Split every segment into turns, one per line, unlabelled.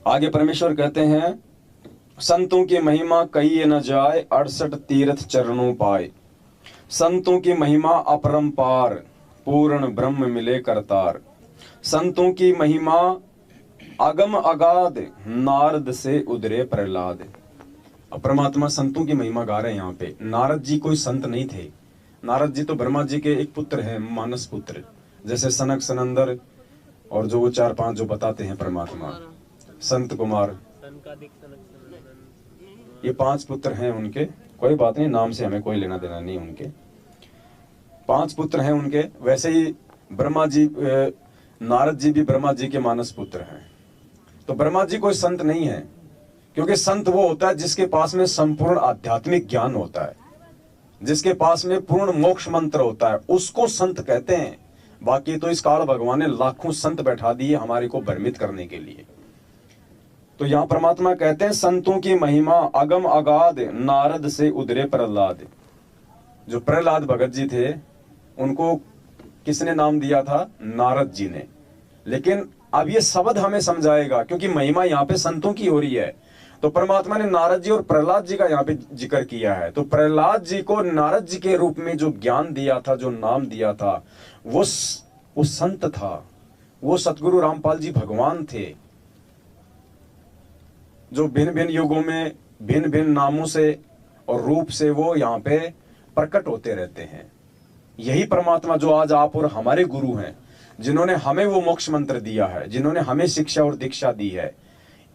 आगे परमेश्वर कहते हैं, संतों की महिमा कही न जाए, 68 तीर्थ चरणों पाए। संतों की महिमा अपरंपार, पूर्ण ब्रह्म मिले करतार। संतों की महिमा अगम अगाध, नारद से उदरे प्रहलाद। अब परमात्मा संतों की महिमा गा रहे हैं यहाँ पे। नारद जी कोई संत नहीं थे। नारद जी तो ब्रह्मा जी के एक पुत्र हैं, मानस पुत्र, जैसे सनक सनंदर और जो वो 4-5 जो बताते हैं परमात्मा, संत कुमार, ये 5 पुत्र हैं उनके। कोई बात नहीं, नाम से हमें कोई लेना देना नहीं उनके। 5 पुत्र हैं उनके। वैसे ही ब्रह्मा जी, नारद जी भी ब्रह्मा जी के मानस पुत्र हैं। तो ब्रह्मा जी कोई संत नहीं है, क्योंकि संत वो होता है जिसके पास में संपूर्ण आध्यात्मिक ज्ञान होता है, जिसके पास में पूर्ण मोक्ष मंत्र होता है, उसको संत कहते हैं। बाकी तो इस काल भगवान ने लाखों संत बैठा दिए हमारे को भ्रमित करने के लिए। तो यहां परमात्मा कहते हैं, संतों की महिमा अगम अगाध, नारद से उदरे प्रहलाद। जो प्रहलाद भगत जी थे, उनको किसने नाम दिया था? नारद जी ने। लेकिन अब ये शब्द हमें समझाएगा, क्योंकि महिमा यहाँ पे संतों की हो रही है। तो परमात्मा ने नारद जी और प्रहलाद जी का यहाँ पे जिक्र किया है। तो प्रहलाद जी को नारद जी के रूप में जो ज्ञान दिया था, जो नाम दिया था, वो संत था। वो सतगुरु रामपाल जी भगवान थे, जो भिन्न भिन्न युगों में भिन्न भिन्न नामों से और रूप से वो यहाँ पे प्रकट होते रहते हैं। यही परमात्मा जो आज आप और हमारे गुरु हैं, जिन्होंने हमें वो मोक्ष मंत्र दिया है, जिन्होंने हमें शिक्षा और दीक्षा दी है,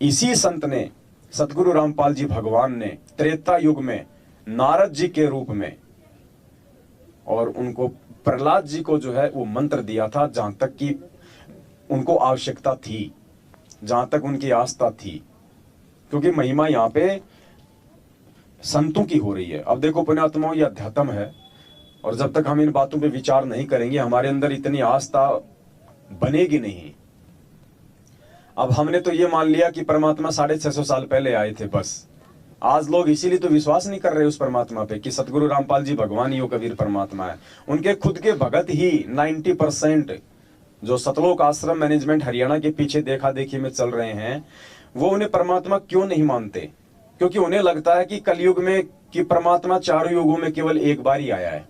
इसी संत ने, सतगुरु रामपाल जी भगवान ने त्रेता युग में नारद जी के रूप में और उनको प्रहलाद जी को जो है वो मंत्र दिया था, जहां तक कि उनको आवश्यकता थी, जहां तक उनकी आस्था थी। क्योंकि महिमा यहाँ पे संतों की हो रही है। अब देखो पुण्यात्माओं, ये अध्यात्म है, और जब तक हम इन बातों पे विचार नहीं करेंगे, हमारे अंदर इतनी आस्था बनेगी नहीं। अब हमने तो ये मान लिया कि परमात्मा 650 साल पहले आए थे, बस। आज लोग इसीलिए तो विश्वास नहीं कर रहे उस परमात्मा पे कि सतगुरु रामपाल जी भगवान ही वो कबीर परमात्मा है। उनके खुद के भगत ही 90% जो सतलोक आश्रम मैनेजमेंट हरियाणा के पीछे देखा देखी में चल रहे हैं, वो उन्हें परमात्मा क्यों नहीं मानते? क्योंकि उन्हें लगता है कि कलयुग में कि परमात्मा 4 युगों में केवल एक बार ही आया है।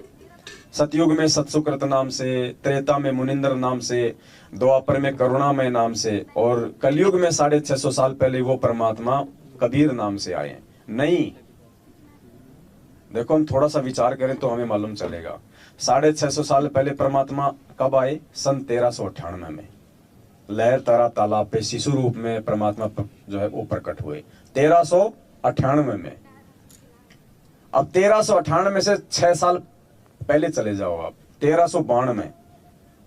सतयुग में सतसुकृत नाम से, त्रेता में मुनिंद्र नाम से, द्वापर में करुणामय नाम से, और कलयुग में 650 साल पहले वो परमात्मा कबीर नाम से आए। नहीं, देखो हम थोड़ा सा विचार करें तो हमें मालूम चलेगा। 650 साल पहले परमात्मा कब आए? सन 1398 में लहर तारा तालाब पे शिशु रूप में परमात्मा जो है वो प्रकट हुए 1398 में। अब 1398 से 6 साल पहले चले जाओ आप, 1392।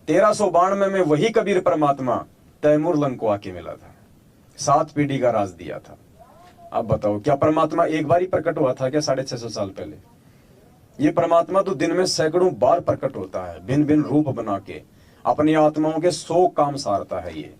1392 में वही कबीर परमात्मा तैमूर लंग को आके मिला था, 7 पीढ़ी का राज दिया था। अब बताओ, क्या परमात्मा एक बार ही प्रकट हुआ था क्या 650 साल पहले? ये परमात्मा तो दिन में सैकड़ों बार प्रकट होता है, भिन्न भिन्न रूप बना के अपनी आत्माओं के 100 काम सारता है ये।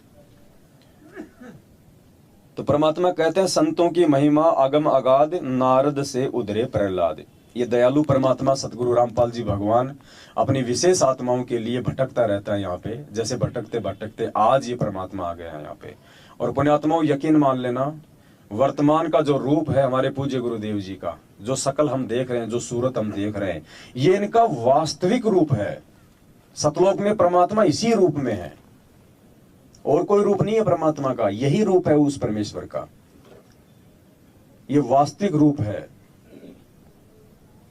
तो परमात्मा कहते हैं, संतों की महिमा अगम अगाध, नारद से उदरे प्रहलाद। ये दयालु परमात्मा सतगुरु रामपाल जी भगवान अपनी विशेष आत्माओं के लिए भटकता रहता है यहाँ पे। जैसे भटकते भटकते आज ये परमात्मा आ गया है यहाँ पे। और पुण्यात्माओं, यकीन मान लेना, वर्तमान का जो रूप है हमारे पूज्य गुरुदेव जी का, जो शकल हम देख रहे हैं, जो सूरत हम देख रहे हैं, ये इनका वास्तविक रूप है। सतलोक में परमात्मा इसी रूप में है, और कोई रूप नहीं है परमात्मा का, यही रूप है उस परमेश्वर का। ये वास्तविक रूप है।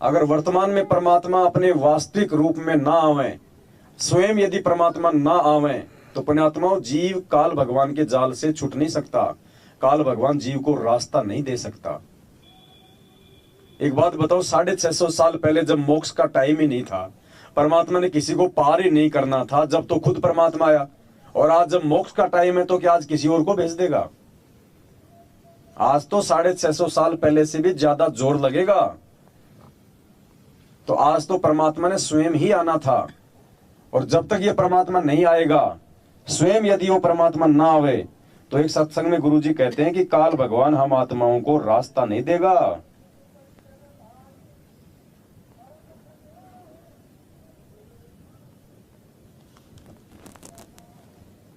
अगर वर्तमान में परमात्मा अपने वास्तविक रूप में ना आवे, स्वयं यदि परमात्मा ना आवे, तो पुण्यात्माओं, जीव काल भगवान के जाल से छूट नहीं सकता। काल भगवान जीव को रास्ता नहीं दे सकता। एक बात बताओ, 650 साल पहले जब मोक्ष का टाइम ही नहीं था, परमात्मा ने किसी को पार ही नहीं करना था, जब तो खुद परमात्मा आया। और आज जब मोक्ष का टाइम है तो क्या आज किसी और को भेज देगा? आज तो 650 साल पहले से भी ज्यादा जोर लगेगा। तो आज तो परमात्मा ने स्वयं ही आना था, और जब तक ये परमात्मा नहीं आएगा, स्वयं यदि वो परमात्मा ना आवे, तो एक सत्संग में गुरुजी कहते हैं कि काल भगवान हम आत्माओं को रास्ता नहीं देगा।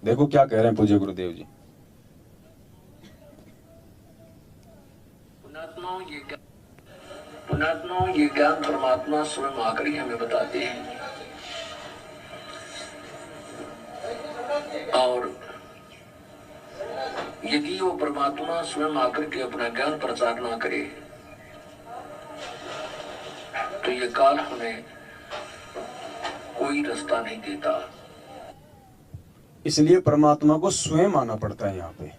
देखो क्या कह रहे हैं पूज्य गुरुदेव जी।
पुण्यात्माओं ये ज्ञान परमात्मा स्वयं आकर ही हमें बताते हैं। और यदि वो परमात्मा स्वयं आकर के अपना ज्ञान प्रचार ना करे तो ये काल हमें कोई रास्ता नहीं देता।
इसलिए परमात्मा को स्वयं आना पड़ता है यहाँ पे।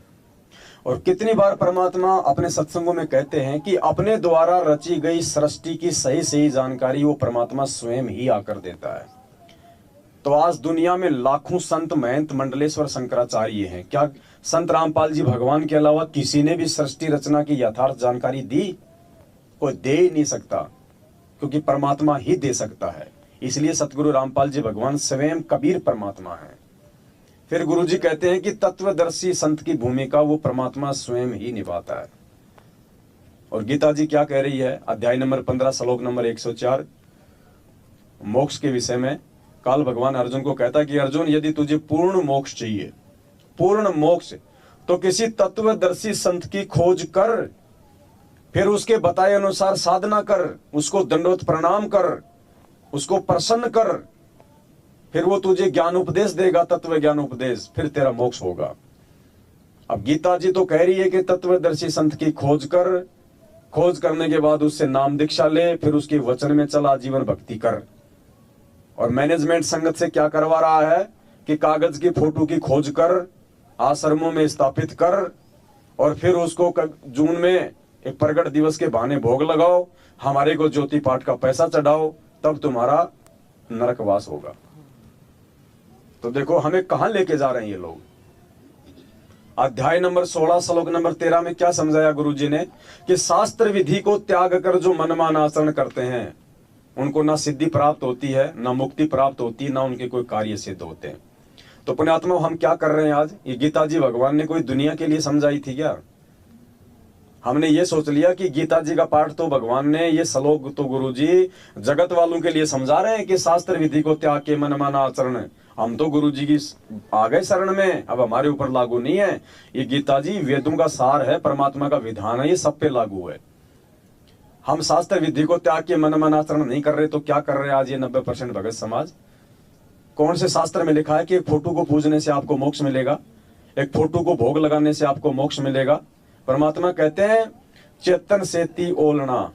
और कितनी बार परमात्मा अपने सत्संगों में कहते हैं कि अपने द्वारा रची गई सृष्टि की सही सही जानकारी वो परमात्मा स्वयं ही आकर देता है। तो आज दुनिया में लाखों संत, महंत, मंडलेश्वर, शंकराचार्य हैं। क्या संत रामपाल जी भगवान के अलावा किसी ने भी सृष्टि रचना की यथार्थ जानकारी दी? कोई दे ही नहीं सकता, क्योंकि परमात्मा ही दे सकता है। इसलिए सतगुरु रामपाल जी भगवान स्वयं कबीर परमात्मा है। फिर गुरु जी कहते हैं कि तत्वदर्शी संत की भूमिका वो परमात्मा स्वयं ही निभाता है। और गीता जी क्या कह रही है? अध्याय नंबर 15 श्लोक नंबर 104 मोक्ष के विषय में काल भगवान अर्जुन को कहता है कि अर्जुन, यदि तुझे पूर्ण मोक्ष चाहिए, पूर्ण मोक्ष, तो किसी तत्वदर्शी संत की खोज कर, फिर उसके बताए अनुसार साधना कर, उसको दंडवत प्रणाम कर, उसको प्रसन्न कर, फिर वो तुझे ज्ञान उपदेश देगा, तत्व ज्ञान उपदेश, फिर तेरा मोक्ष होगा। अब गीता जी तो कह रही है कि तत्वदर्शी संत की खोज कर, खोज करने के बाद उससे नाम दीक्षा ले, फिर उसके वचन में चला, जीवन भक्ति कर। और मैनेजमेंट संगत से क्या करवा रहा है कि कागज की फोटो की खोज कर, आश्रमों में स्थापित कर, और फिर उसको जून में एक प्रगट दिवस के बहाने भोग लगाओ, हमारे को ज्योति पाठ का पैसा चढ़ाओ, तब तुम्हारा नरकवास होगा। तो देखो हमें कहां लेके जा रहे हैं ये लोग। अध्याय नंबर 16 श्लोक नंबर 13 में क्या समझाया गुरु जी ने कि शास्त्र विधि को त्याग कर जो मनमान आचरण करते हैं उनको ना सिद्धि प्राप्त होती है, ना मुक्ति प्राप्त होती है, ना उनके कोई कार्य सिद्ध होते हैं। तो पुण्यात्मा हम क्या कर रहे हैं आज? ये गीता जी भगवान ने कोई दुनिया के लिए समझाई थी क्या? हमने ये सोच लिया कि गीता जी का पाठ तो भगवान ने, ये श्लोक तो गुरु जी जगत वालों के लिए समझा रहे हैं कि शास्त्र विधि को त्याग के मनमाना आचरण। हम तो गुरु जी की आ गए शरण में, अब हमारे ऊपर लागू नहीं है। ये गीता जी वेदों का सार है, परमात्मा का विधान है, ये सब पे लागू है। हम शास्त्र विधि को त्याग के मनमाना आचरण नहीं कर रहे तो क्या कर रहे हैं आज ये 90% भगत समाज? कौन से शास्त्र में लिखा है कि एक फोटो को पूजने से आपको मोक्ष मिलेगा, एक फोटो को भोग लगाने से आपको मोक्ष मिलेगा? परमात्मा कहते हैं चेतन से ती ओलना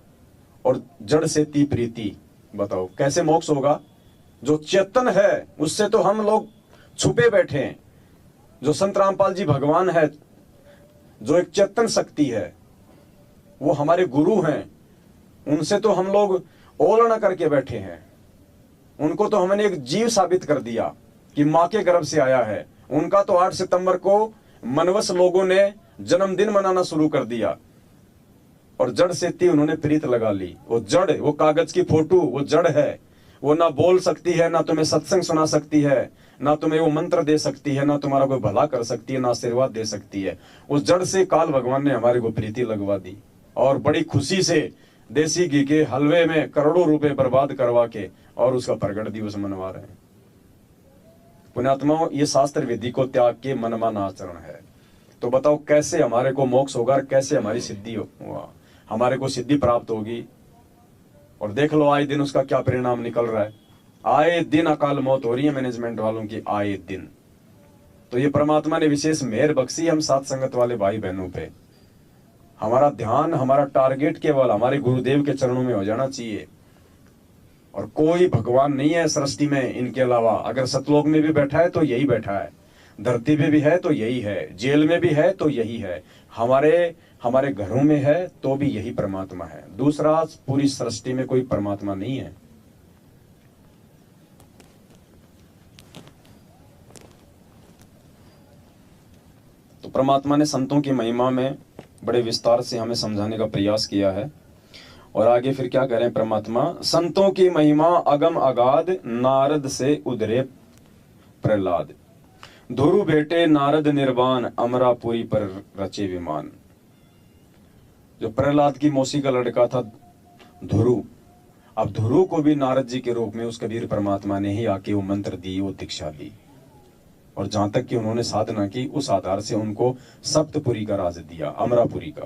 और जड़ से ती प्रीति। बताओ कैसे मोक्ष होगा? जो चेतन है उससे तो हम लोग छुपे बैठे हैं। जो संत रामपाल जी भगवान है, जो एक चेतन शक्ति है, वो हमारे गुरु हैं, उनसे तो हम लोग ओलना करके बैठे हैं। उनको तो हमने एक जीव साबित कर दिया कि मां के गर्भ से आया है। उनका तो 8 सितंबर को मनवस लोगों ने जन्मदिन मनाना शुरू कर दिया और जड़ से ती उन्होंने प्रीत लगा ली। वो जड़, वो कागज की फोटो, वो जड़ है। वो ना बोल सकती है, ना तुम्हें सत्संग सुना सकती है, ना तुम्हें वो मंत्र दे सकती है, ना तुम्हारा कोई भला कर सकती है, ना आशीर्वाद दे सकती है। उस जड़ से काल भगवान ने हमारे को प्रीति लगवा दी और बड़ी खुशी से देसी घी के हलवे में करोड़ों रुपए बर्बाद करवा के और उसका प्रगट दिवस मनवा रहे हैं। पुण्यात्माओं, ये शास्त्र विधि को त्याग के मनमाना आचरण है। तो बताओ कैसे हमारे को मोक्ष होगा, कैसे हमारी सिद्धि होगा, हमारे को सिद्धि प्राप्त होगी? और देख लो आए दिन उसका क्या परिणाम निकल रहा है। आए दिन अकाल मौत हो रही है मैनेजमेंट वालों की, आए दिन। तो ये परमात्मा ने विशेष मेहर बख्शी हम साथ संगत वाले भाई बहनों पे। हमारा ध्यान, हमारा टारगेट केवल हमारे गुरुदेव के चरणों में हो जाना चाहिए। और कोई भगवान नहीं है सृष्टि में इनके अलावा। अगर सतलोक में भी बैठा है तो यही बैठा है, धरती पे भी है तो यही है, जेल में भी है तो यही है, हमारे घरों में है तो भी यही परमात्मा है। दूसरा पूरी सृष्टि में कोई परमात्मा नहीं है। तो परमात्मा ने संतों की महिमा में बड़े विस्तार से हमें समझाने का प्रयास किया है। और आगे फिर क्या कह रहे हैं परमात्मा? संतों की महिमा अगम अगाध, नारद से उधरे प्रहलाद। ध्रुव भेटे नारद निर्वाण, अमरापुरी पर रचे विमान। जो प्रहलाद की मौसी का लड़का था ध्रुव, अब ध्रुव को भी नारद जी के रूप में उस कबीर परमात्मा ने ही आके वो मंत्र दी, वो दीक्षा दी। और जहां तक कि उन्होंने साधना की, उस आधार से उनको सप्तपुरी का राज दिया, अमरापुरी का।